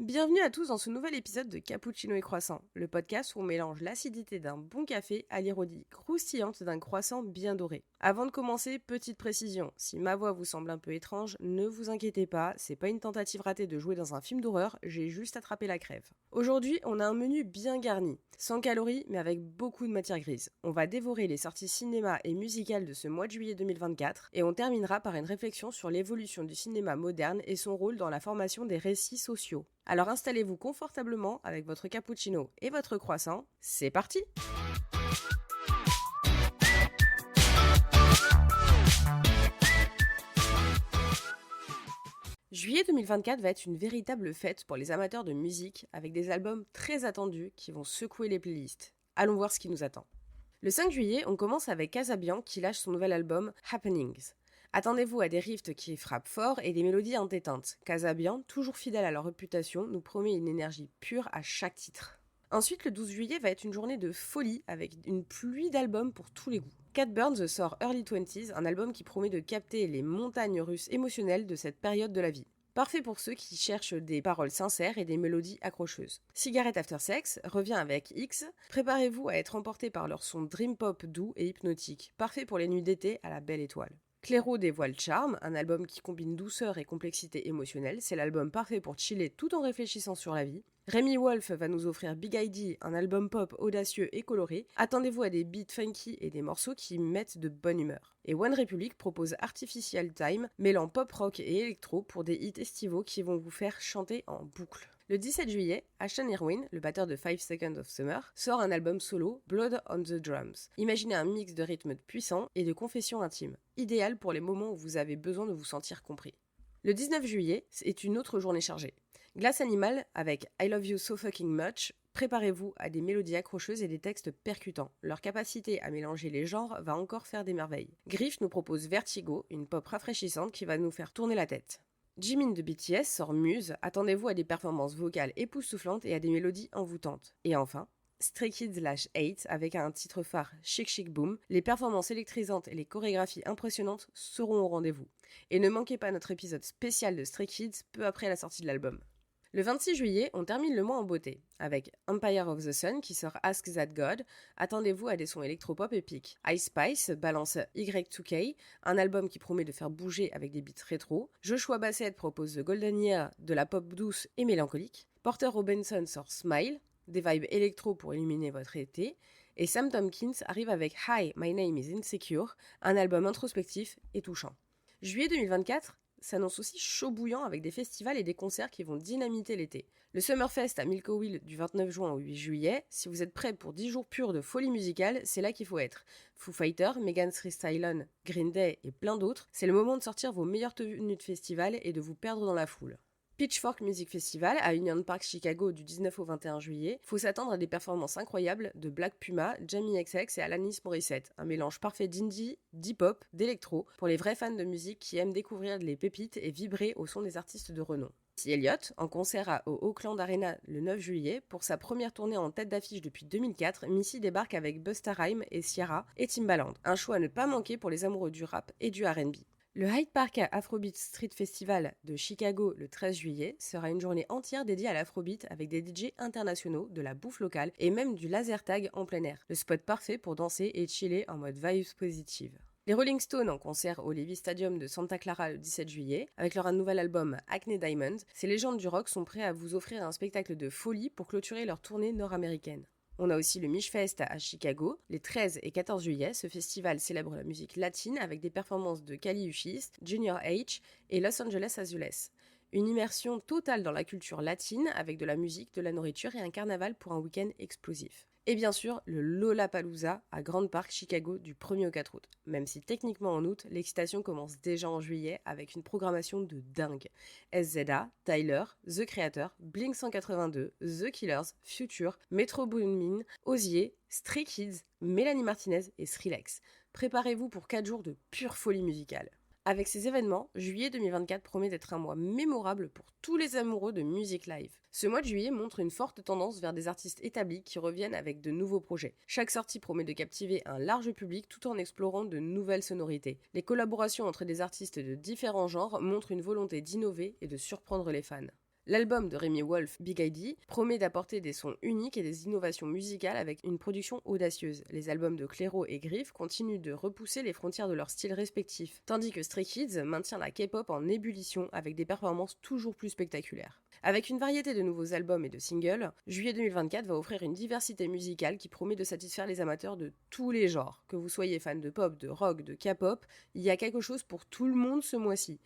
Bienvenue à tous dans ce nouvel épisode de Cappuccino et Croissant, le podcast où on mélange l'acidité d'un bon café à l'ironie croustillante d'un croissant bien doré. Avant de commencer, petite précision, si ma voix vous semble un peu étrange, ne vous inquiétez pas, c'est pas une tentative ratée de jouer dans un film d'horreur, j'ai juste attrapé la crève. Aujourd'hui, on a un menu bien garni, sans calories mais avec beaucoup de matière grise. On va dévorer les sorties cinéma et musicales de ce mois de juillet 2024 et on terminera par une réflexion sur l'évolution du cinéma moderne et son rôle dans la formation des récits sociaux. Alors installez-vous confortablement avec votre cappuccino et votre croissant, c'est parti! Juillet 2024 va être une véritable fête pour les amateurs de musique avec des albums très attendus qui vont secouer les playlists. Allons voir ce qui nous attend. Le 5 juillet, on commence avec Casabian qui lâche son nouvel album Happenings. Attendez-vous à des riffs qui frappent fort et des mélodies entêtantes. Casabian, toujours fidèle à leur réputation, nous promet une énergie pure à chaque titre. Ensuite, le 12 juillet va être une journée de folie avec une pluie d'albums pour tous les goûts. Cat Burns sort Early 20s, un album qui promet de capter les montagnes russes émotionnelles de cette période de la vie. Parfait pour ceux qui cherchent des paroles sincères et des mélodies accrocheuses. Cigarette After Sex revient avec X. Préparez-vous à être emporté par leur son dream pop doux et hypnotique. Parfait pour les nuits d'été à la belle étoile. Clairo dévoile Charm, un album qui combine douceur et complexité émotionnelle. C'est l'album parfait pour chiller tout en réfléchissant sur la vie. Rémi Wolf va nous offrir Big ID, un album pop audacieux et coloré. Attendez-vous à des beats funky et des morceaux qui mettent de bonne humeur. Et One Republic propose Artificial Time, mêlant pop rock et électro pour des hits estivaux qui vont vous faire chanter en boucle. Le 17 juillet, Ashton Irwin, le batteur de 5 Seconds of Summer, sort un album solo, Blood on the Drums. Imaginez un mix de rythmes puissants et de confessions intimes, idéal pour les moments où vous avez besoin de vous sentir compris. Le 19 juillet est une autre journée chargée. Glass Animal avec I Love You So Fucking Much. Préparez-vous à des mélodies accrocheuses et des textes percutants. Leur capacité à mélanger les genres va encore faire des merveilles. Griff nous propose Vertigo, une pop rafraîchissante qui va nous faire tourner la tête. Jimin de BTS sort Muse, attendez-vous à des performances vocales époustouflantes et à des mélodies envoûtantes. Et enfin, Stray Kids Lash 8 avec un titre phare Chic Chic Boom, les performances électrisantes et les chorégraphies impressionnantes seront au rendez-vous. Et ne manquez pas notre épisode spécial de Stray Kids peu après la sortie de l'album. Le 26 juillet, on termine le mois en beauté, avec Empire of the Sun qui sort Ask That God. Attendez-vous à des sons électropop épiques. Ice Spice balance Y2K, un album qui promet de faire bouger avec des beats rétro. Joshua Bassett propose The Golden Year, de la pop douce et mélancolique. Porter Robinson sort Smile, des vibes électro pour illuminer votre été. Et Sam Tompkins arrive avec Hi, My Name is Insecure, un album introspectif et touchant. Juillet 2024 s'annonce aussi chaud bouillant avec des festivals et des concerts qui vont dynamiter l'été. Le Summerfest à Milkowil du 29 juin au 8 juillet, si vous êtes prêts pour 10 jours purs de folie musicale, c'est là qu'il faut être. Foo Fighters, Megan Thee Stallion, Green Day et plein d'autres, c'est le moment de sortir vos meilleures tenues de festival et de vous perdre dans la foule. Pitchfork Music Festival à Union Park Chicago du 19 au 21 juillet, faut s'attendre à des performances incroyables de Black Puma, Jamie XX et Alanis Morissette, un mélange parfait d'indie, d'hip-hop, d'électro, pour les vrais fans de musique qui aiment découvrir les pépites et vibrer au son des artistes de renom. Missy Elliott, en concert au Oakland Arena le 9 juillet, pour sa première tournée en tête d'affiche depuis 2004, Missy débarque avec Busta Rhymes et Ciara et Timbaland, un choix à ne pas manquer pour les amoureux du rap et du R&B. Le Hyde Park Afrobeat Street Festival de Chicago le 13 juillet sera une journée entière dédiée à l'afrobeat avec des DJ internationaux, de la bouffe locale et même du laser tag en plein air. Le spot parfait pour danser et chiller en mode vibes positive. Les Rolling Stones en concert au Levi's Stadium de Santa Clara le 17 juillet, avec leur nouvel album Acne Diamond, ces légendes du rock sont prêts à vous offrir un spectacle de folie pour clôturer leur tournée nord-américaine. On a aussi le Michfest à Chicago, les 13 et 14 juillet. Ce festival célèbre la musique latine avec des performances de Kali Uchis, Junior H et Los Angeles Azules. Une immersion totale dans la culture latine avec de la musique, de la nourriture et un carnaval pour un week-end explosif. Et bien sûr, le Lollapalooza à Grand Park, Chicago du 1er au 4 août. Même si techniquement en août, l'excitation commence déjà en juillet avec une programmation de dingue. SZA, Tyler, The Creator, Blink-182, The Killers, Future, Metro Boomin, Osier, Stray Kids, Mélanie Martinez et Skrillex. Préparez-vous pour 4 jours de pure folie musicale. Avec ces événements, juillet 2024 promet d'être un mois mémorable pour tous les amoureux de musique live. Ce mois de juillet montre une forte tendance vers des artistes établis qui reviennent avec de nouveaux projets. Chaque sortie promet de captiver un large public tout en explorant de nouvelles sonorités. Les collaborations entre des artistes de différents genres montrent une volonté d'innover et de surprendre les fans. L'album de Remy Wolf, Big ID, promet d'apporter des sons uniques et des innovations musicales avec une production audacieuse. Les albums de Clairo et Griff continuent de repousser les frontières de leurs styles respectifs, tandis que Stray Kids maintient la K-pop en ébullition avec des performances toujours plus spectaculaires. Avec une variété de nouveaux albums et de singles, juillet 2024 va offrir une diversité musicale qui promet de satisfaire les amateurs de tous les genres. Que vous soyez fan de pop, de rock, de K-pop, il y a quelque chose pour tout le monde ce mois-ci.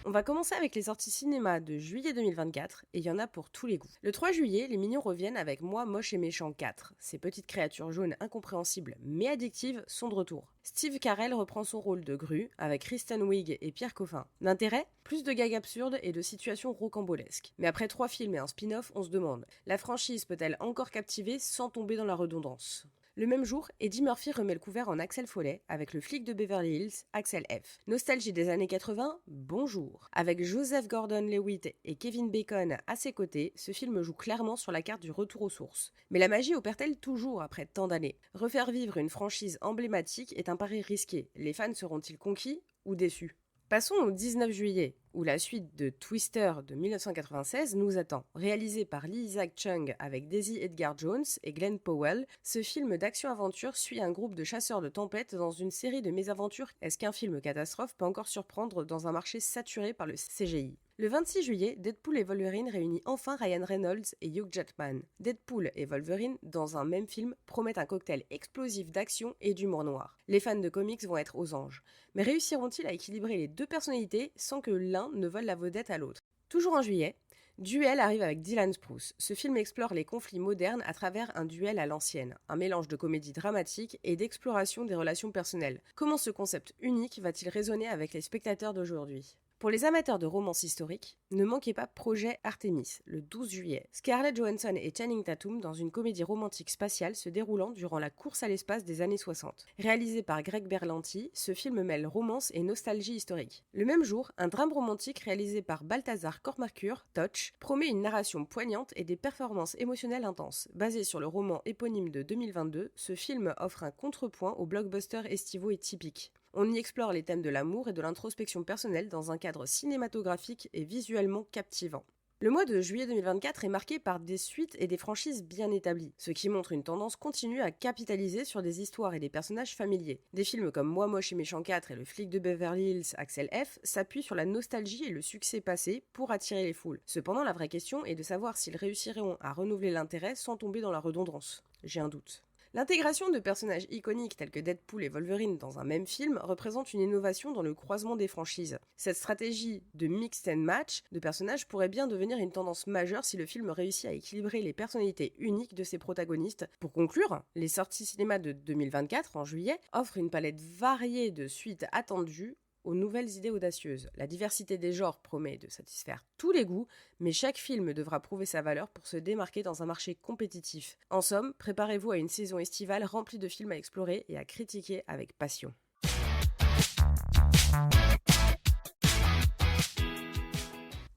On va commencer avec les sorties cinéma de juillet 2024, et il y en a pour tous les goûts. Le 3 juillet, les mignons reviennent avec Moi, Moche et Méchant 4. Ces petites créatures jaunes incompréhensibles mais addictives sont de retour. Steve Carell reprend son rôle de Gru avec Kristen Wiig et Pierre Coffin. L'intérêt ? Plus de gags absurdes et de situations rocambolesques. Mais après 3 films et un spin-off, on se demande, la franchise peut-elle encore captiver sans tomber dans la redondance ? Le même jour, Eddie Murphy remet le couvert en Axel Follet avec le flic de Beverly Hills, Axel F. Nostalgie des années 80, bonjour. Avec Joseph Gordon-Levitt et Kevin Bacon à ses côtés, ce film joue clairement sur la carte du retour aux sources. Mais la magie opère-t-elle toujours après tant d'années ? Refaire vivre une franchise emblématique est un pari risqué. Les fans seront-ils conquis ou déçus ? Passons au 19 juillet, où la suite de Twister de 1996 nous attend. Réalisé par Lee Isaac Chung avec Daisy Edgar Jones et Glenn Powell, ce film d'action-aventure suit un groupe de chasseurs de tempêtes dans une série de mésaventures. Est-ce qu'un film catastrophe peut encore surprendre dans un marché saturé par le CGI ? Le 26 juillet, Deadpool et Wolverine réunit enfin Ryan Reynolds et Hugh Jackman. Deadpool et Wolverine, dans un même film, promettent un cocktail explosif d'action et d'humour noir. Les fans de comics vont être aux anges. Mais réussiront-ils à équilibrer les deux personnalités sans que l'un ne vole la vedette à l'autre ? Toujours en juillet, Duel arrive avec Dylan Sprouse. Ce film explore les conflits modernes à travers un duel à l'ancienne, un mélange de comédie dramatique et d'exploration des relations personnelles. Comment ce concept unique va-t-il résonner avec les spectateurs d'aujourd'hui ? Pour les amateurs de romances historiques, ne manquez pas Projet Artemis, le 12 juillet. Scarlett Johansson et Channing Tatum dans une comédie romantique spatiale se déroulant durant la course à l'espace des années 60. Réalisé par Greg Berlanti, ce film mêle romance et nostalgie historique. Le même jour, un drame romantique réalisé par Balthazar Kormákur, Touch, promet une narration poignante et des performances émotionnelles intenses. Basé sur le roman éponyme de 2022, ce film offre un contrepoint aux blockbusters estivaux et typiques. On y explore les thèmes de l'amour et de l'introspection personnelle dans un cadre cinématographique et visuellement captivant. Le mois de juillet 2024 est marqué par des suites et des franchises bien établies, ce qui montre une tendance continue à capitaliser sur des histoires et des personnages familiers. Des films comme Moi, Moche et Méchant 4 et Le flic de Beverly Hills, Axel F, s'appuient sur la nostalgie et le succès passé pour attirer les foules. Cependant, la vraie question est de savoir s'ils réussiront à renouveler l'intérêt sans tomber dans la redondance. J'ai un doute. L'intégration de personnages iconiques tels que Deadpool et Wolverine dans un même film représente une innovation dans le croisement des franchises. Cette stratégie de mix and match de personnages pourrait bien devenir une tendance majeure si le film réussit à équilibrer les personnalités uniques de ses protagonistes. Pour conclure, les sorties cinéma de 2024 en juillet offrent une palette variée de suites attendues aux nouvelles idées audacieuses. La diversité des genres promet de satisfaire tous les goûts, mais chaque film devra prouver sa valeur pour se démarquer dans un marché compétitif. En somme, préparez-vous à une saison estivale remplie de films à explorer et à critiquer avec passion.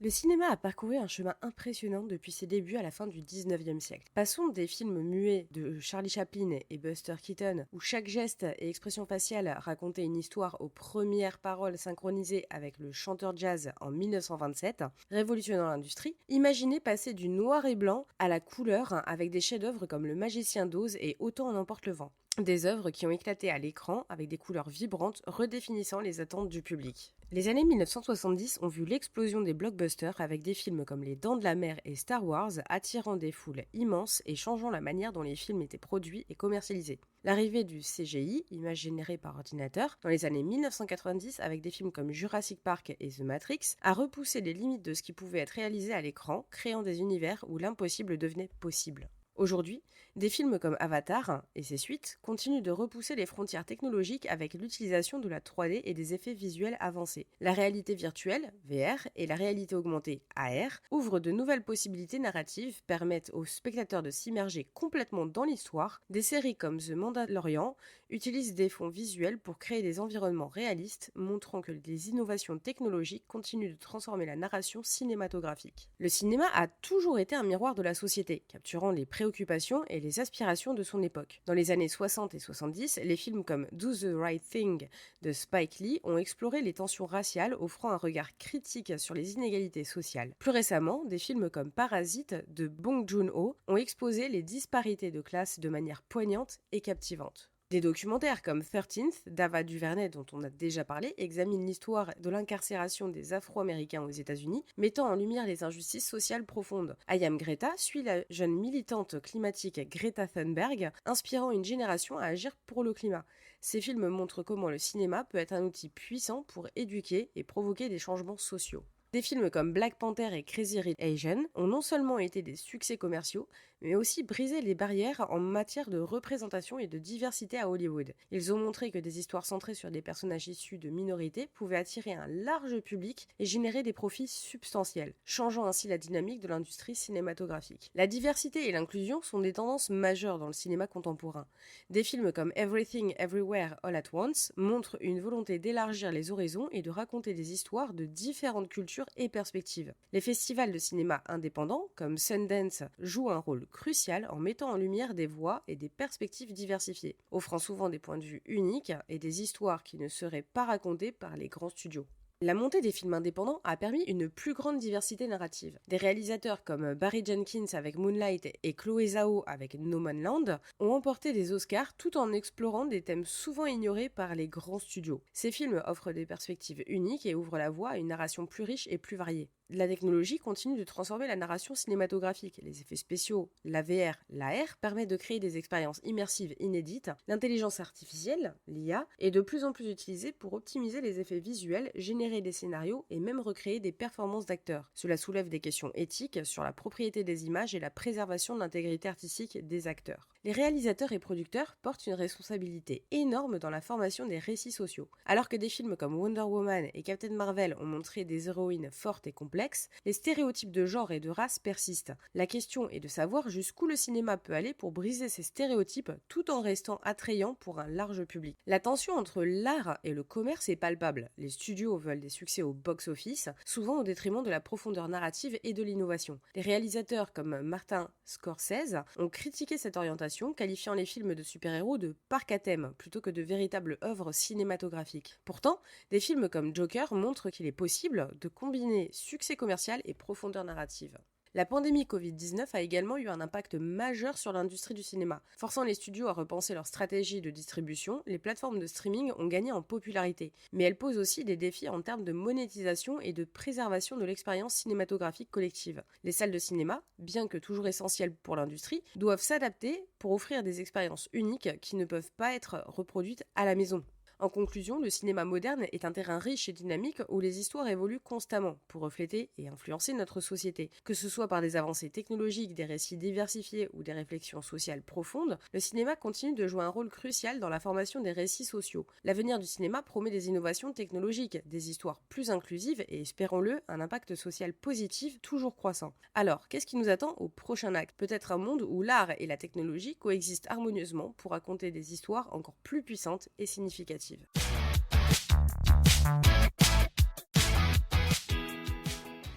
Le cinéma a parcouru un chemin impressionnant depuis ses débuts à la fin du 19e siècle. Passons des films muets de Charlie Chaplin et Buster Keaton, où chaque geste et expression faciale racontait une histoire aux premières paroles synchronisées avec le chanteur jazz en 1927, révolutionnant l'industrie. Imaginez passer du noir et blanc à la couleur avec des chefs-d'œuvre comme Le Magicien d'Oz et Autant en emporte le vent. Des œuvres qui ont éclaté à l'écran avec des couleurs vibrantes redéfinissant les attentes du public. Les années 1970 ont vu l'explosion des blockbusters avec des films comme Les Dents de la Mer et Star Wars attirant des foules immenses et changeant la manière dont les films étaient produits et commercialisés. L'arrivée du CGI, image générée par ordinateur, dans les années 1990 avec des films comme Jurassic Park et The Matrix, a repoussé les limites de ce qui pouvait être réalisé à l'écran, créant des univers où l'impossible devenait possible. Aujourd'hui, des films comme Avatar et ses suites continuent de repousser les frontières technologiques avec l'utilisation de la 3D et des effets visuels avancés. La réalité virtuelle, VR, et la réalité augmentée, AR, ouvrent de nouvelles possibilités narratives, permettent aux spectateurs de s'immerger complètement dans l'histoire. Des séries comme The Mandalorian, utilise des fonds visuels pour créer des environnements réalistes, montrant que les innovations technologiques continuent de transformer la narration cinématographique. Le cinéma a toujours été un miroir de la société, capturant les préoccupations et les aspirations de son époque. Dans les années 60 et 70, les films comme Do the Right Thing de Spike Lee ont exploré les tensions raciales, offrant un regard critique sur les inégalités sociales. Plus récemment, des films comme Parasite de Bong Joon-ho ont exposé les disparités de classe de manière poignante et captivante. Des documentaires comme 13th d'Ava DuVernay, dont on a déjà parlé, examinent l'histoire de l'incarcération des Afro-Américains aux États-Unis, mettant en lumière les injustices sociales profondes. I Am Greta suit la jeune militante climatique Greta Thunberg, inspirant une génération à agir pour le climat. Ces films montrent comment le cinéma peut être un outil puissant pour éduquer et provoquer des changements sociaux. Des films comme Black Panther et Crazy Rich Asian ont non seulement été des succès commerciaux, mais aussi brisé les barrières en matière de représentation et de diversité à Hollywood. Ils ont montré que des histoires centrées sur des personnages issus de minorités pouvaient attirer un large public et générer des profits substantiels, changeant ainsi la dynamique de l'industrie cinématographique. La diversité et l'inclusion sont des tendances majeures dans le cinéma contemporain. Des films comme Everything Everywhere All at Once montrent une volonté d'élargir les horizons et de raconter des histoires de différentes cultures et perspectives. Les festivals de cinéma indépendants, comme Sundance, jouent un rôle crucial en mettant en lumière des voix et des perspectives diversifiées, offrant souvent des points de vue uniques et des histoires qui ne seraient pas racontées par les grands studios. La montée des films indépendants a permis une plus grande diversité narrative. Des réalisateurs comme Barry Jenkins avec Moonlight et Chloé Zhao avec No Man Land ont remporté des Oscars tout en explorant des thèmes souvent ignorés par les grands studios. Ces films offrent des perspectives uniques et ouvrent la voie à une narration plus riche et plus variée. La technologie continue de transformer la narration cinématographique. Les effets spéciaux, la VR, l'AR permettent de créer des expériences immersives inédites. L'intelligence artificielle, l'IA, est de plus en plus utilisée pour optimiser les effets visuels, générer des scénarios et même recréer des performances d'acteurs. Cela soulève des questions éthiques sur la propriété des images et la préservation de l'intégrité artistique des acteurs. Les réalisateurs et producteurs portent une responsabilité énorme dans la formation des récits sociaux. Alors que des films comme Wonder Woman et Captain Marvel ont montré des héroïnes fortes et complexes, les stéréotypes de genre et de race persistent. La question est de savoir jusqu'où le cinéma peut aller pour briser ces stéréotypes tout en restant attrayant pour un large public. La tension entre l'art et le commerce est palpable. Les studios veulent des succès au box-office, souvent au détriment de la profondeur narrative et de l'innovation. Les réalisateurs comme Martin Scorsese ont critiqué cette orientation, qualifiant les films de super-héros de parcs à thème plutôt que de véritables œuvres cinématographiques. Pourtant, des films comme Joker montrent qu'il est possible de combiner succès commercial et profondeur narrative. La pandémie Covid-19 a également eu un impact majeur sur l'industrie du cinéma. Forçant les studios à repenser leur stratégie de distribution, les plateformes de streaming ont gagné en popularité. Mais elles posent aussi des défis en termes de monétisation et de préservation de l'expérience cinématographique collective. Les salles de cinéma, bien que toujours essentielles pour l'industrie, doivent s'adapter pour offrir des expériences uniques qui ne peuvent pas être reproduites à la maison. En conclusion, le cinéma moderne est un terrain riche et dynamique où les histoires évoluent constamment pour refléter et influencer notre société. Que ce soit par des avancées technologiques, des récits diversifiés ou des réflexions sociales profondes, le cinéma continue de jouer un rôle crucial dans la formation des récits sociaux. L'avenir du cinéma promet des innovations technologiques, des histoires plus inclusives et, espérons-le, un impact social positif toujours croissant. Alors, qu'est-ce qui nous attend au prochain acte ? Peut-être un monde où l'art et la technologie coexistent harmonieusement pour raconter des histoires encore plus puissantes et significatives.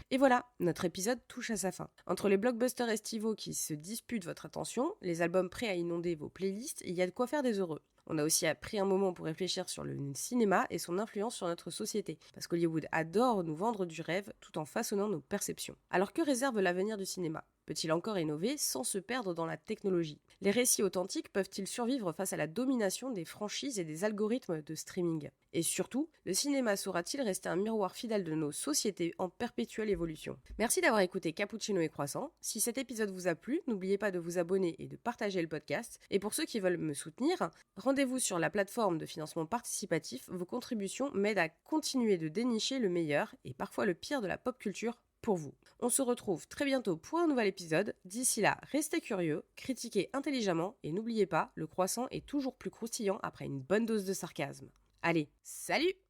Et voilà, notre épisode touche à sa fin. Entre les blockbusters estivaux qui se disputent votre attention, les albums prêts à inonder vos playlists, il y a de quoi faire des heureux. On a aussi pris un moment pour réfléchir sur le cinéma et son influence sur notre société, parce qu'Hollywood adore nous vendre du rêve tout en façonnant nos perceptions. Alors que réserve l'avenir du cinéma ? Peut-il encore innover sans se perdre dans la technologie ? Les récits authentiques peuvent-ils survivre face à la domination des franchises et des algorithmes de streaming ? Et surtout, le cinéma saura-t-il rester un miroir fidèle de nos sociétés en perpétuelle évolution ? Merci d'avoir écouté Cappuccino et Croissant. Si cet épisode vous a plu, n'oubliez pas de vous abonner et de partager le podcast. Et pour ceux qui veulent me soutenir, rendez-vous sur la plateforme de financement participatif. Vos contributions m'aident à continuer de dénicher le meilleur et parfois le pire de la pop culture pour vous. On se retrouve très bientôt pour un nouvel épisode. D'ici là, restez curieux, critiquez intelligemment et n'oubliez pas, le croissant est toujours plus croustillant après une bonne dose de sarcasme. Allez, salut!